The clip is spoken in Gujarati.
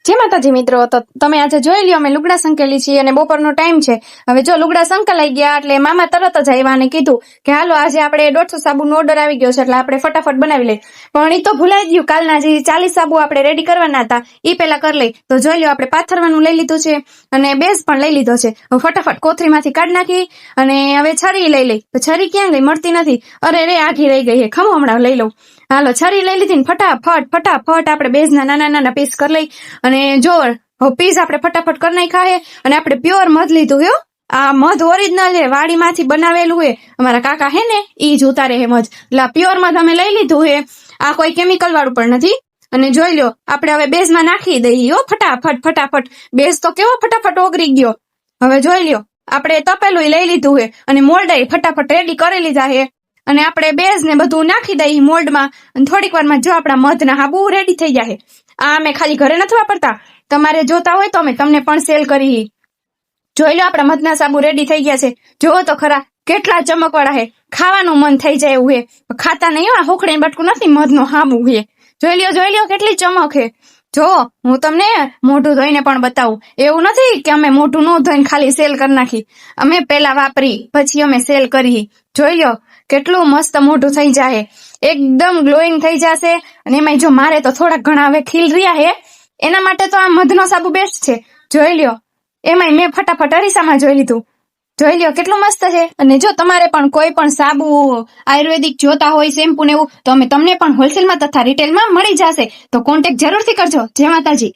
જય માતાજી મિત્રો, તો તમે આજે જોઈ લ્યો અમે લુગડા સંકેલી છીએ અને બપોરનો ટાઈમ છે. હવે જો લુગડા સંકલાઈ ગયા એટલે મામા તરત જ આવ્યા અને કીધું કે હાલો આજે આપણે 150 સાબુનો ઓર્ડર આવી ગયો છે એટલે આપણે ફટાફટ બનાવી લઈ. પણ એ તો ભૂલાઈ ગયું, કાલના જે 40 સાબુ આપણે રેડી કરવાના હતા એ પેલા કરી લઈ. તો જોઈ લ્યો આપણે પાથરવાનું લઈ લીધું છે અને બેઝ પણ લઈ લીધો છે. હવે ફટાફટ કોથળીમાંથી કાઢી નાખી અને હવે છરી લઈ લઈ. તો છરી ક્યાં ગઈ? મળતી નથી. અરે રે, આઘી રહી ગઈ છે. ખમો હમણાં લઈ લઉં. હાલો છરી લઈ લીધી ને ફટાફટ આપણે બેઝના નાના નાના પીસ કરી લઈ. અને જો પીસ આપણે ફટાફટ કરી નાખ્યા છે અને આપણે પ્યોર મધ લીધું હે. આ મધ ઓરિજિનલ છે, વાડીમાંથી બનાવેલું છે. અમારા કાકા હે ને ઈ જ ઉતારે હે મધ. એટલે પ્યોર મધ અમે લઈ લીધું છે. આ કોઈ કેમિકલ વાળું પણ નથી. અને જોઈ લ્યો આપણે હવે બેઝમાં નાખી દઈએ હો ફટાફટ. બેઝ તો કેવો ફટાફટ ઓગળી ગયો. હવે જોઈ લ્યો આપણે તપેલું લઈ લીધું છે અને મોલ્ડ ફટાફટ રેડી કરી લીધા છે. અને આપણે બેઝ ને બધું નાખી દઈએ મોલ્ડમાં અને થોડીક વારમાં જો આપણા મધના હાબુ રેડી થઈ જાય. આ અમે ખાલી ઘરે નથી વાપરતા, તમારે જોતા હોય તો અમે તમને પણ સેલ કરી. જોઈ લો આપણા મધના સાબુ રેડી થઈ ગયા છે. જોવો તો ખરા કેટલા ચમકવાળા છે, ખાવાનું મન થઈ જાય એવું છે. ખાતા નહીં, આ હોખડીને બટકું નથી, મધનો હાબુ છે. જોઈ લ્યો કેટલી ચમક છે. જો હું તમને મોઢું ધોઈને પણ બતાવું. એવું નથી કે અમે મોઢું ન ધોઈને ખાલી સેલ કરી નાખી. અમે પેલા વાપરી પછી અમે સેલ કરી. જોઈ લ્યો કેટલું મસ્ત મોઢું થઈ જાય, એકદમ ગ્લોઈંગ થઈ જશે. અને એમાં જો મારે તો થોડાક ઘણા હવે ખીલ રહ્યા હે, એના માટે તો આ મધનો સાબુ બેસ્ટ છે. જોઈ લ્યો એમાંય મેં ફટાફટ અરીસામાં જોઈ લીધું. જોઈ લ્યો કેટલું મસ્ત છે. અને જો તમારે પણ કોઈ પણ સાબુ આયુર્વેદિક જોતા હોય, શેમ્પુ ને એવું, તો અમે તમને પણ હોલસેલમાં તથા રિટેલમાં મળી જશે. તો કોન્ટેક્ટ જરૂરથી કરજો. જય માતાજી.